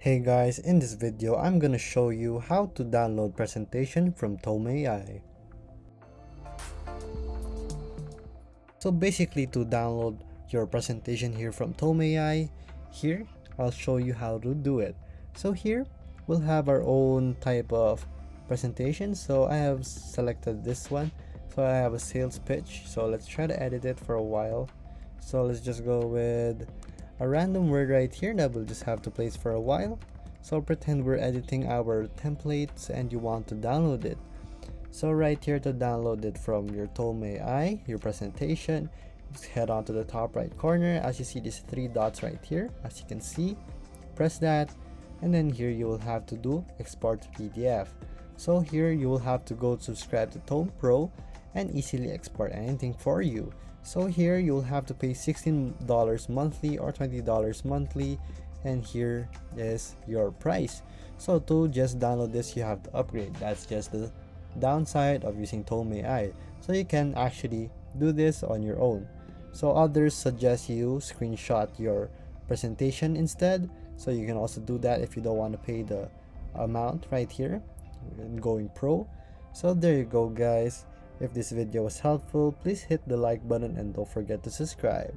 Hey guys, in this video I'm gonna show you how to download presentation from Tome AI. So basically to download your presentation here from Tome AI, here I'll show you how to do it. So here we'll have our own type of presentation. So I have selected this one. So I have a sales pitch. So let's try to edit it for a while. So let's just go with a random word right here that we'll just have to place for a while. So pretend we're editing our templates and you want to download it. So right here to download it from your Tome AI, your presentation, just head on to the top right corner. As you see these three dots right here, as you can see, press that, and then here you will have to do export to PDF. So here you will have to go subscribe to Tome Pro and easily export anything for you. So here you will have to pay $16 monthly or $20 monthly, and here is your price. So to just download this you have to upgrade. That's just the downside of using Tome AI. So you can actually do this on your own. So others suggest you screenshot your presentation instead. So you can also do that if you don't want to pay the amount right here going pro. So there you go guys. If this video was helpful, please hit the like button and don't forget to subscribe.